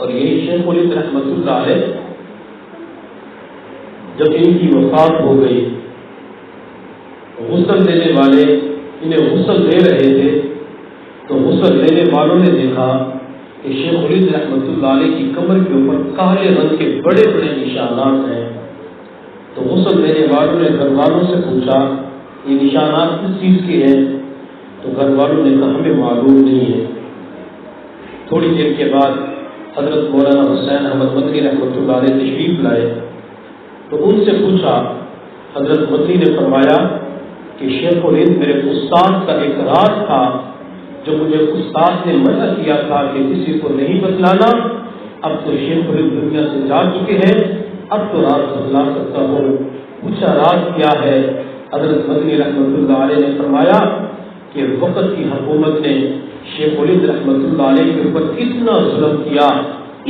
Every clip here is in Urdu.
اور یہی شیخ ولید رحمۃ اللہ علیہ جب ان کی وفات ہو گئی، غسل دینے والے انہیں غسل دے رہے تھے تو غسل دینے والوں نے دیکھا کہ شیخ ولید رحمۃ اللہ علیہ کی کمر کے اوپر کالے رنگ کے بڑے بڑے نشانات ہیں۔ تو غسل دینے والوں نے گھر والوں سے پوچھا یہ نشانات کس چیز کے ہیں؟ تو گھر والوں نے کہا ہمیں معلوم نہیں ہے۔ تھوڑی دیر کے بعد حضرت مولانا حسین احمد مدنی رحمۃ اللہ علیہ تشریف لائے تو ان سے پوچھا، حضرت مدنی نے فرمایا کہ شیخ ولید میرے استاد کا ایک راز تھا جو مجھے استاد نے منع کیا تھا کہ کسی کو نہیں بتلانا، اب تو شیخ ولید دنیا سے جا چکے ہیں، اب تو راز بتلا سکتا ہوں۔ پوچھا راز کیا ہے؟ حضرت مدنی رحمۃ اللہ علیہ نے فرمایا کہ وقت کی حکومت نے شیخ ولید رحمۃ اللہ علیہ کے اوپر اتنا ظلم کیا،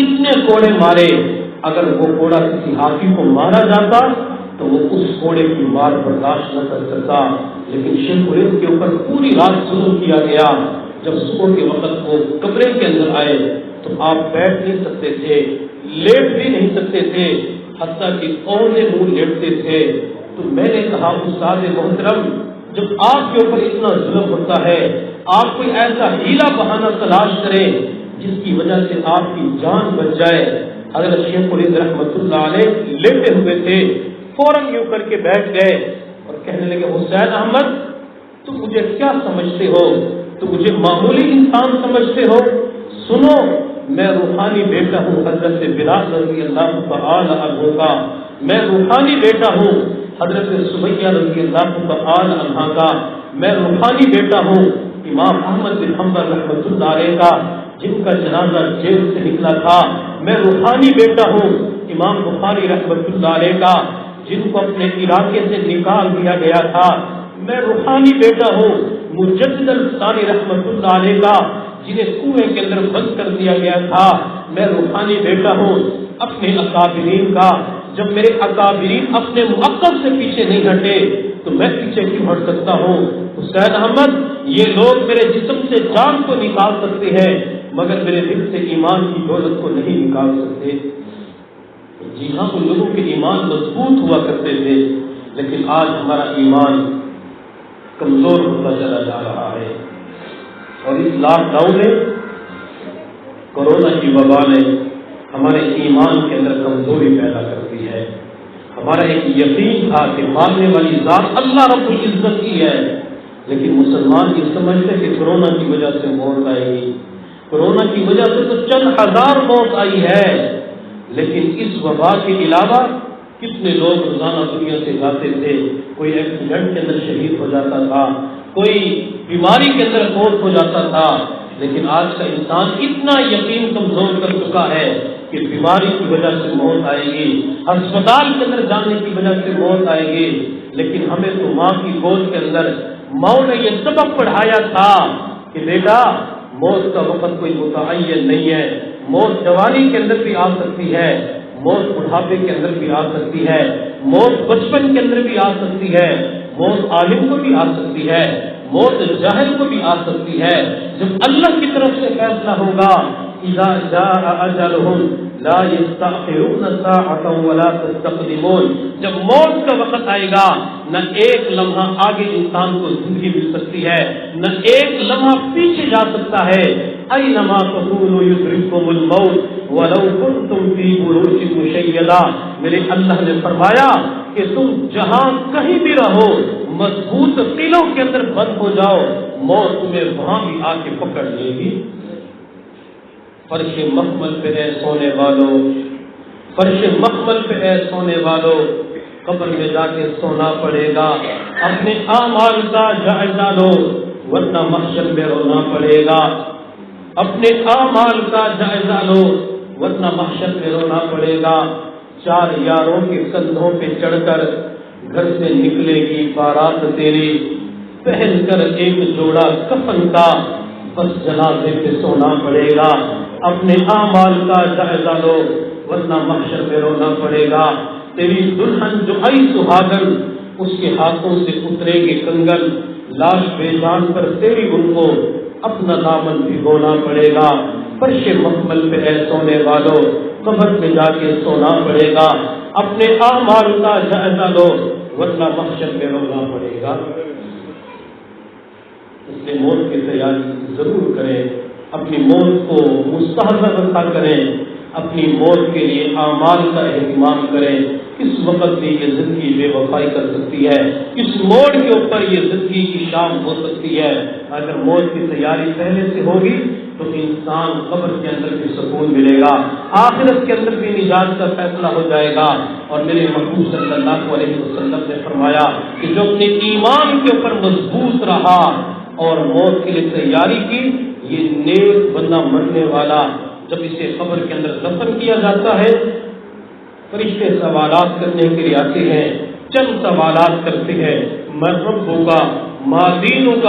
اتنے کوڑے مارے، اگر وہ کوڑا کسی حاکی کو مارا جاتا تو وہ اس کوڑے کی مار برداشت نہ کر سکتا، لیکن شیخ ولید کے اوپر پوری رات ظلم کیا گیا۔ جب صبح کے وقت وہ کمرے کے اندر آئے تو آپ بیٹھ نہیں سکتے تھے، لیٹ بھی نہیں سکتے تھے، حتیٰ کہ اونے منہ لیٹتے تھے۔ تو میں نے کہا استاد محترم، جب آپ کے اوپر اتنا ظلم ہوتا ہے، آپ کوئی ایسا ہیلا بہانہ تلاش کریں جس کی وجہ سے آپ کی جان بچ جائے۔ حضرت شیخ ولید رحمۃ اللہ علیہ لیٹے ہوئے تھے، فوراً یوں کر کے بیٹھ گئے اور کہنے لگے حسین احمد تم مجھے کیا سمجھتے ہو؟ تم مجھے معمولی انسان سمجھتے ہو؟ سنو، میں روحانی بیٹا ہوں حضرت بلال رضی اللہ تعالی عنہ کا، میں روحانی بیٹا ہوں حضرت سمیہ رضی اللہ تعالی عنہ کا، میں روحانی بیٹا ہوں امام احمد بن حنبل رحمۃ اللہ علیہ کا جن کا جنازہ جیل سے نکلا تھا، میں روحانی بیٹا ہوں امام بخاری رحمۃ اللہ علیہ کا جن کو اپنے علاقے سے نکال دیا گیا تھا، میں روحانی بیٹا ہوں مجدد الثانی رحمۃ اللہ علیہ کا جنہیں کنویں کے اندر بند کر دیا گیا تھا، میں روحانی بیٹا ہوں اپنے اکابرین کا۔ جب میرے اکابرین اپنے مؤقب سے پیچھے نہیں ہٹے تو میں پیچھے کیوں ہٹ سکتا ہوں؟ حسین احمد یہ لوگ میرے جسم سے جان کو نکال سکتے ہیں مگر میرے دل سے ایمان کی دولت کو نہیں نکال سکتے۔ جی ہاں، ان لوگوں کے ایمان مضبوط ہوا کرتے تھے، لیکن آج ہمارا ایمان کمزور ہوتا چلا جا رہا ہے، اور اس لاک ڈاؤن نے، کورونا کی وبا نے ہمارے ایمان کے اندر کمزوری پیدا کر دی ہے۔ ہمارا ایک یقین تھا کہ ماننے والی ذات اللہ رب العزت کی ہے، لیکن مسلمان یہ سمجھتے کہ کورونا کی وجہ سے موت آئے گی، کورونا کی وجہ سے تو چند ہزار موت آئی ہے، لیکن اس وبا کے علاوہ کتنے لوگ روزانہ دنیا سے جاتے تھے، کوئی ایکسیڈنٹ کے اندر شہید ہو جاتا تھا، کوئی بیماری کے اندر فوت ہو جاتا تھا، لیکن آج کا انسان اتنا یقین کمزور کر چکا ہے کہ بیماری کی وجہ سے موت آئے گی، ہسپتال کے اندر جانے کی وجہ سے موت آئے گی، لیکن ہمیں تو ماں کی گود کے اندر ماں نے یہ سبق پڑھایا تھا کہ بیٹا موت کا وقت کوئی متعین نہیں ہے، موت جوانی کے اندر بھی آ سکتی ہے، موت بڑھاپے کے اندر بھی آ سکتی ہے، موت بچپن کے اندر بھی آ سکتی ہے، موت عالم کو بھی آ سکتی ہے، موت جاہل کو بھی آ سکتی ہے۔ جب اللہ کی طرف سے فیصلہ ہوگا اذا جاء اجلهم لا يستأخرون ساعة ولا تستقدمون، جب موت کا وقت آئے گا نہ ایک لمحہ آگے انسان کو زندگی مل سکتی ہے، نہ ایک لمحہ پیچھے جا سکتا ہے۔ اینما تکونوا یدرککم الموت ولو کنتم فی بروج مشیدہ، میرے اللہ نے فرمایا کہ تم جہاں کہیں بھی رہو، مضبوط قلعوں کے اندر بند ہو جاؤ، موت تمہیں وہاں بھی آ کے پکڑ لے گی۔ فرش مخمل پہ اے سونے والو، فرش مخمل پہ اے سونے والو، قبر میں جا کے سونا پڑے گا، اپنے اعمال کا جائزہ لو ورنہ محشر میں رونا پڑے گا، اپنے اعمال کا جائزہ لو ورنہ محشر میں رونا پڑے گا۔ چار یاروں کے کندھوں پہ چڑھ کر گھر سے نکلے گی بارات تیری، پہن کر ایک جوڑا کفن کا، بس جنازے پہ سونا پڑے گا، اپنے اعمال کا جائزہ لو ورنہ محشر میں رونا پڑے گا۔ تیری دلہن جو آئی سہاگن، اس کے ہاتھوں سے اترے گے کنگن، لاش بے جان پر تیری ان کو اپنا دامن بھگونا پڑے گا۔ فرش محمل پہ اے سونے والو قبر میں جا کے سونا پڑے گا، اپنے اعمال کا جائزہ لو ورنہ محشر میں رونا پڑے گا۔ اس لیے موت کی تیاری ضرور کریں، اپنی موت کو مستحضر رکھا کریں، اپنی موت کے لیے اعمال کا اہتمام کریں۔ کس وقت بھی یہ زندگی بے وفائی کر سکتی ہے، کس موڑ کے اوپر یہ زندگی کی شام ہو سکتی ہے۔ اگر موت کی تیاری پہلے سے ہوگی تو انسان قبر کے اندر بھی سکون ملے گا، آخرت کے اندر بھی نجات کا فیصلہ ہو جائے گا۔ اور میرے محبوب صلی اللہ علیہ وسلم نے فرمایا کہ جو اپنے ایمان کے اوپر مضبوط رہا اور موت کے لیے تیاری کی، یہ نیک بندہ مرنے والا جب اسے قبر کے اندر دفن کیا جاتا ہے، فرشتے سوالات کرنے کے لیے آتے ہیں، چند سوالات کرتے ہیں، من ربک ما دینک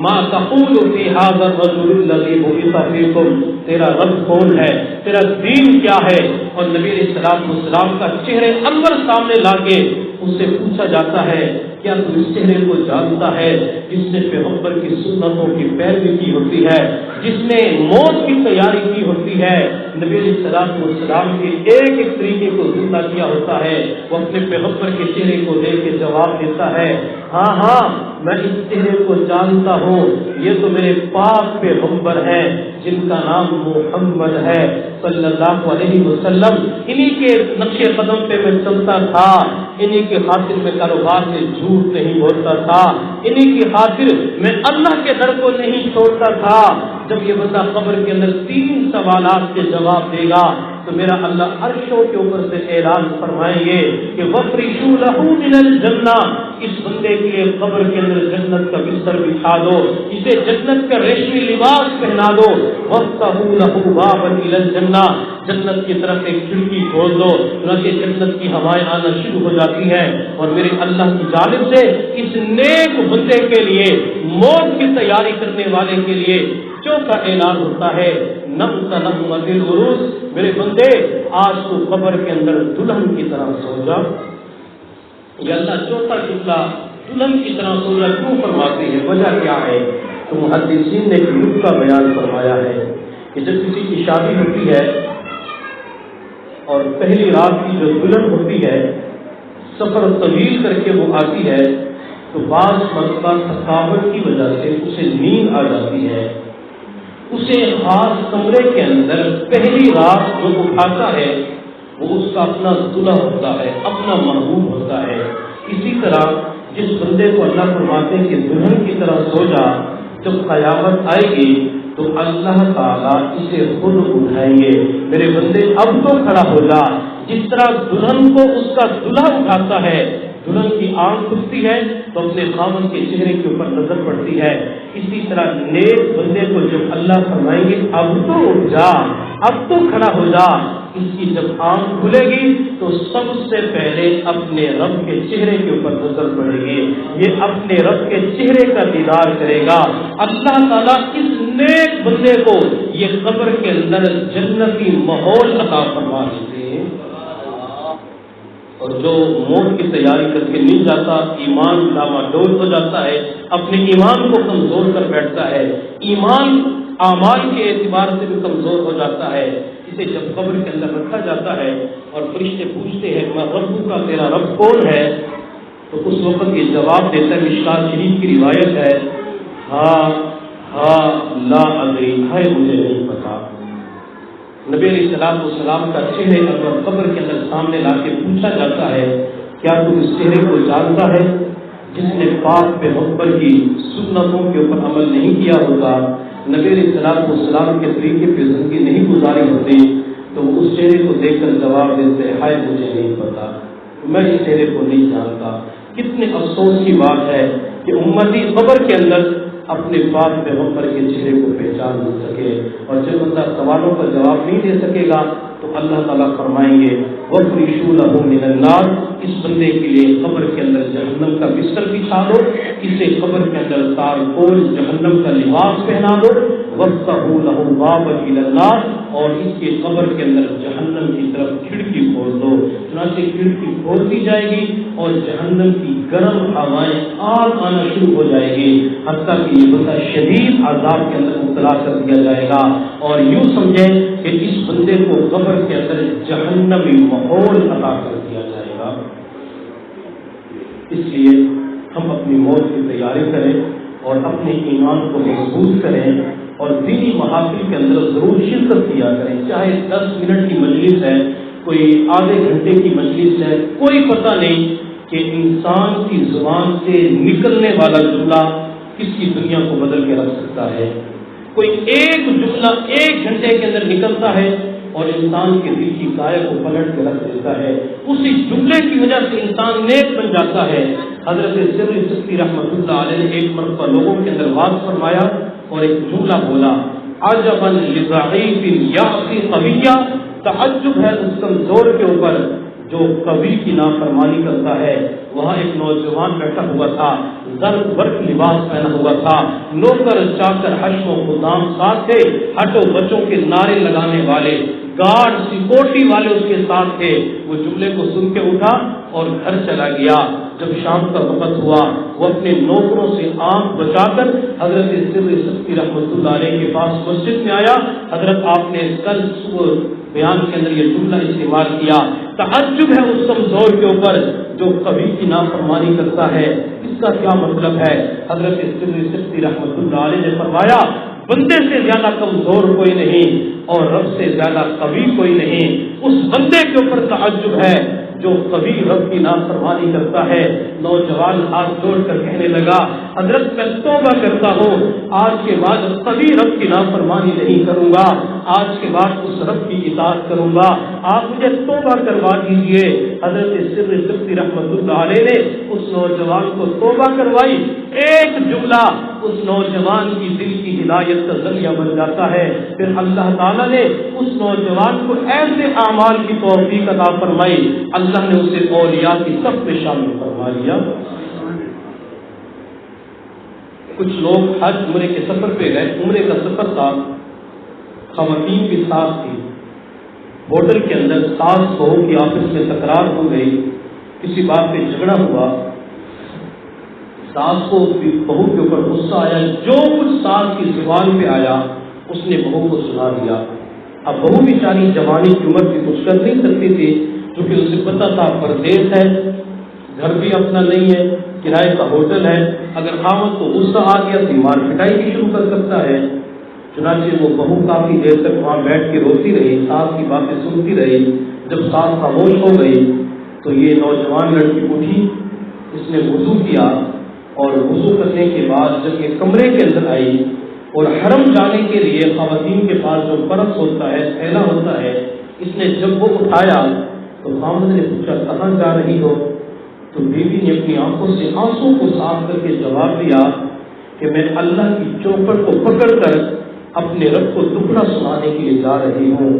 ما تقول فی ھذا الرجل الذی بعث فیکم، تیرا رب کون ہے، تیرا دین کیا ہے؟ اور نبی علیہ الصلوۃ والسلام کا چہرے انور سامنے لا کے اس سے پوچھا جاتا ہے کیا تو اس چہرے کو جانتا ہے جس نے پیغمبر کی سنتوں کی پیروی کی ہوتی ہے، جس نے موت کی تیاری کی ہوتی ہے، نبی علیہ الصلوۃ والسلام کے ایک ایک طریقے کو زندہ کیا ہوتا ہے، وہ اپنے پیغمبر کے چہرے کو دیکھ کے جواب دیتا ہے ہاں ہاں میں اس چہرے کو جانتا ہوں، یہ تو میرے پاک پیغمبر ہیں جن کا نام محمد ہے صلی اللہ علیہ وسلم، انہی کے نقش قدم پہ میں چلتا تھا، انہی کے خاطر میں کاروبار سے جھوٹ نہیں بولتا تھا، انہی کی خاطر میں اللہ کے در کو نہیں چھوڑتا تھا۔ جب یہ بندہ قبر کے اندر 3 سوالات کے جواب دے گا تو میرا اللہ عرشوں کے اوپر سے اعلان فرمائیں گے کہ وَفْرِشُوا لَهُ مِنَ الْجَنَّةِ، اس بندے کے لیے قبر کے اندر جنت کا بستر بچھا دو، اسے جنت کا ریشمی لباس پہنا دو، وَافْتَحُوا لَهُ بَابًا إِلَى الْجَنَّةِ، جنت کی طرف ایک کھڑکی کھول دو، چنانچہ جنت کی ہوائیں آنا شروع ہو جاتی ہیں، اور میرے اللہ کی جانب سے اس نیک بندے کے لیے، موت کی تیاری کرنے والے کے لیے چوتھا اعلان ہوتا ہے نم تنمت العروس، میرے بندے آج تو قبر کے اندر دلہن کی طرح سو جا۔ یہ اللہ چوتھا جملہ دلہن کی طرح سو جا کیوں فرماتے ہیں، وجہ کیا ہے؟ تو محدثین نے ایک نکتہ بیان فرمایا ہے کہ جب کسی کی شادی ہوتی ہے اور پہلی رات کی جو دلہن ہوتی ہے سفر طویل کر کے وہ آتی ہے تو بعض مرتبہ تھکاوٹ کی وجہ سے اسے نیند آ جاتی ہے، اسے خاص کمرے کے اندر پہلی رات جو اٹھاتا ہے وہ اس کا اپنا دلہا ہوتا ہے، اپنا محبوب ہوتا ہے۔ اسی طرح جس بندے کو اللہ فرماتے ہیں کہ دلہن کی طرح سو جا، جب قیامت آئے گی تو اللہ تعالیٰ اسے خود اٹھائیں گے، میرے بندے اب تو کھڑا ہو جا۔ جس طرح دلہن کو اس کا دلہا اٹھاتا ہے، دلہن کی آنکھ کھلتی ہے تو اپنے خاوند کے چہرے کے اوپر نظر پڑتی ہے، اسی طرح نیک بندے کو جب اللہ فرمائیں گے اب تو اٹھ جا، اب تو کھڑا ہو جا، اس کی جب آنکھ کھلے گی تو سب سے پہلے اپنے رب کے چہرے کے اوپر نظر پڑے گی، یہ اپنے رب کے چہرے کا دیدار کرے گا۔ اللہ تعالیٰ اس نیک بندے کو یہ قبر کے اندر جنتی ماحول عطا فرما دیتے ہیں۔ اور جو موت کی تیاری کر کے نہیں جاتا، ایمان ڈاواڈول ہو جاتا ہے، اپنے ایمان کو کمزور کر بیٹھتا ہے، ایمان اعمال کے اعتبار سے بھی کمزور ہو جاتا ہے، اسے جب قبر کے اندر رکھا جاتا ہے اور فرشتے پوچھتے ہیں میں رب کا، تیرا رب کون ہے؟ تو اس وقت یہ جواب دیتا ہے، مشکات شریف کی روایت ہے، لا ادری، ہے مجھے نہیں پتا۔ نبی علیہ السلام کا چہرے اگر قبر کے اندر سامنے لا کے پوچھا جاتا ہے کیا تم اس چہرے کو جانتا ہے جس نے پاک پیغمبر کی سنتوں کے اوپر عمل نہیں کیا ہوتا، نبی علیہ السلام کے طریقے پہ زندگی نہیں گزاری ہوتی، تو وہ اس چہرے کو دیکھ کر جواب دیتے ہیں ہائے مجھے نہیں پتا، میں اس چہرے کو نہیں جانتا۔ کتنے افسوس کی بات ہے کہ امتی قبر کے اندر اپنے پاک پیغمبر کے چہرے کو پہچان نہیں سکے، اور جب بندہ سوالوں کا جواب نہیں دے سکے گا تو اللہ تعالیٰ فرمائیں گے وَفْرِشُوا لَهُ مِنَ النَّارِ، اس بندے کے لیے قبر کے اندر جہنم کا بستر بچھا دو، اسے قبر کے اندر تارکول جہنم کا لباس پہنا دو، وَافْتَحُوا لَهُ بَابًا إِلَى النَّارِ، اور اس کے قبر کے اندر جہنم کی طرف کھڑکی کھول دو، چنانچہ کھڑکی کھول دی جائے گی اور جہنم کی گرم ہوائیں آگ آنا شروع ہو جائے گی، حتیٰ کہ یہ بندہ شدید عذاب کے اندر مبتلا کر دیا جائے گا۔ اور یوں سمجھیں کہ اس بندے کو قبر کے اندر جہنمی ماحول عطا کر دیا جائے گا۔ اس لیے ہم اپنی موت کی تیاری کریں اور اپنے ایمان کو مضبوط کریں اور دینی محافل کے اندر ضرور شرکت کیا کریں، چاہے 10 منٹ کی مجلس ہے، کوئی آدھے گھنٹے کی مجلس ہے، کوئی پتہ نہیں کہ انسان کی زبان سے نکلنے والا جملہ کس کی دنیا کو بدل کے رکھ سکتا ہے۔ کوئی ایک جملہ 1 گھنٹے کے اندر نکلتا ہے اور انسان کے دل کی کائے کو پلٹ کے رکھ دیتا ہے، اسی جملے کی وجہ سے انسان نیک بن جاتا ہے۔ حضرت سر سکتی رحمۃ اللہ علیہ نے ایک مرتبہ لوگوں کے اندر واضح فرمایا اور ایک جملہ بولا، عجبا لضعیف یعصی قویا، تعجب ہے اس کمزور کے اوپر جو قوی کی نافرمانی کرتا ہے۔ وہاں ایک نوجوان بیٹھا ہوا تھا، زرد برق لباس پہنا ہوا تھا، نوکر چاکر حشم و خدام ساتھ تھے، ہٹو بچوں کے نعرے لگانے والے گارڈ سیکورٹی والے اس کے ساتھ تھے۔ وہ جملے کو سن کے اٹھا اور گھر چلا گیا۔ جب شام کا وقت ہوا وہ اپنے نوکروں سے آنکھ بچا کر حضرت سر سکتی رحمۃ اللہ علیہ کے پاس مسجد میں آیا۔ حضرت آپ نے کل بیان کے اندر یہ جملہ استعمال کیا، تعجب ہے اس کمزور کے اوپر جو کبھی کی نافرمانی کرتا ہے۔ اس کا کیا مطلب ہے؟ حضرت سر سکتی رحمۃ اللہ علیہ نے فرمایا، بندے سے زیادہ کمزور کوئی نہیں اور رب سے زیادہ قوی کوئی نہیں۔ اس بندے کے اوپر تعجب ہے جو کبھی رب کی نافرمانی کرتا ہے۔ نوجوان ہاتھ جوڑ کر کہنے لگا، حضرت میں توبہ کرتا ہوں، آج کے بعد کبھی رب کی نافرمانی نہیں کروں گا، آج کے بعد اس رب کی اطاعت کروں گا، آپ مجھے توبہ کروا دیجئے۔ حضرت سر سکتی رحمۃ اللہ علیہ نے اس نوجوان کو توبہ کروائی۔ ایک جملہ اس نوجوان کی دل کی ہدایت کا ذریعہ بن جاتا ہے۔ پھر اللہ تعالیٰ نے اس نوجوان کو ایسے اعمال کی توفیق عطا فرمائی، اللہ نے اسے اولیاء کی صف میں شامل فرما لیا۔ کچھ لوگ حج عمرے کے سفر پہ گئے، عمرے کا سفر تھا، خواتین بھی ساتھ تھی، ہوٹل کے اندر ساس بہو کی آپس میں تکرار ہو گئی، کسی بات پہ جھگڑا ہوا، ساس کو بہو کے اوپر غصہ آیا، جو کچھ ساس کی زبان پہ آیا اس نے بہو کو سنا دیا۔ اب بہو بیچاری جوانی کی عمر کی کچھ کر نہیں سکتی تھی، کیونکہ اسے پتا تھا پردیس ہے، گھر بھی اپنا نہیں ہے، کرائے کا ہوٹل ہے، اگر خاوند کو غصہ آ گیا تو مار پٹائی بھی شروع کر سکتا ہے۔ چنانچہ وہ بہو کافی دیر تک وہاں بیٹھ کے روتی رہی، ساس کی باتیں سنتی رہی۔ جب ساس خاموش ہو گئی تو یہ نوجوان لڑکی اٹھی، اس نے وضو کیا اور وضو کرنے کے بعد جب یہ کمرے کے اندر آئی اور حرم جانے کے لیے خواتین کے پاس جو برف ہوتا ہے، تھیلا ہوتا ہے، اس نے جب وہ اٹھایا تو خامد نے پوچھا کہاں جا رہی ہو؟ تو بیوی نے اپنی آنکھوں سے آنسو کو صاف کر کے جواب دیا کہ میں اللہ کی چوکھٹ کو پکڑ کر اپنے رب کو دکھڑا سنانے کے لیے جا رہی ہوں۔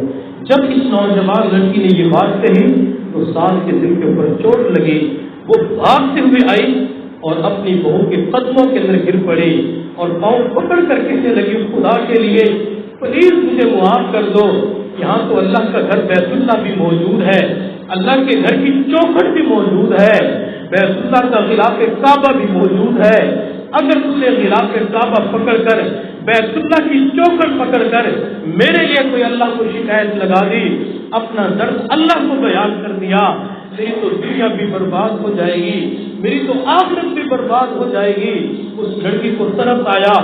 جب اس نوجوان لڑکی نے یہ بات کہی تو ساس کے دل کے اوپر چوٹ لگی، وہ بھاگتے ہوئے آئی اور اپنی بہو کے قدموں کے اندر گر پڑی اور پاؤں پکڑ کر کہنے لگی، خدا کے لیے پلیز مجھے معاف کر دو، یہاں تو اللہ کا گھر بیت اللہ بھی موجود ہے، اللہ کے گھر کی چوکھٹ بھی موجود ہے، بیت اللہ کا غلاف کعبہ بھی موجود ہے، اگر تم نے غلاف کعبہ پکڑ کر بیت اللہ کی چوکھٹ پکڑ کر میرے لیے کوئی اللہ کو شکایت لگا دی، اپنا درد اللہ کو بیان کر دیا، میری تو دنیا بھی برباد ہو جائے گی، میری تو آخرت بھی برباد ہو جائے گی۔ اس لڑکی کو طرف آیا،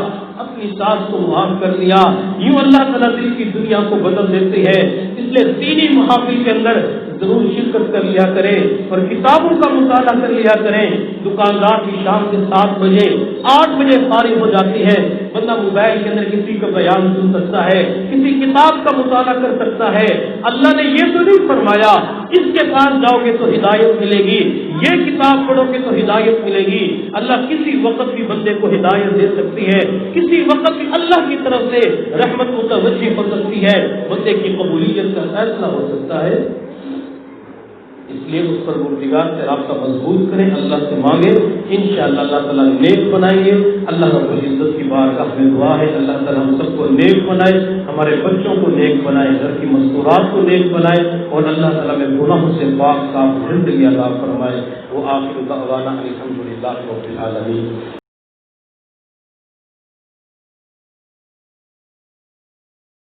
اپنی ساس کو معاف کر دیا۔ یوں اللہ تعالیٰ دل کی دنیا کو بدل دیتے ہیں۔ اس لیے دینی محافل کے اندر ضرور شرکت کر لیا کریں اور کتابوں کا مطالعہ کر لیا کریں۔ دکاندار کی شام کے 7 بجے 8 بجے فارغ ہو جاتی ہے، بندہ موبائل کے اندر کسی کا بیان سن سکتا ہے، کسی کتاب کا مطالعہ کر سکتا ہے۔ اللہ نے یہ تو نہیں فرمایا اس کے پاس جاؤ گے تو ہدایت ملے گی، یہ کتاب پڑھو گے تو ہدایت ملے گی۔ اللہ کسی وقت بھی بندے کو ہدایت دے سکتی ہے، کسی وقت بھی اللہ کی طرف سے رحمت متوجہ ہو سکتی ہے، بندے کی قبولیت کا فیصلہ ہو سکتا ہے۔ اس لیے اس پروردگار سے رابطہ مضبوط کریں، اللہ سے مانگیں، انشاءاللہ اللہ تعالیٰ نیک بنائیں گے۔ اللہ رب العزت کی بارگاہ میں دعا ہے اللہ تعالیٰ ہم سب کو نیک بنائے، ہمارے بچوں کو نیک بنائے، گھر کی مستورات کو نیک بنائے، اور اللہ تعالیٰ میں گناہوں سے پاک صاف زندگی عطا فرمائے۔ وہ آخر دعوانا الحمدللہ رب العالمین۔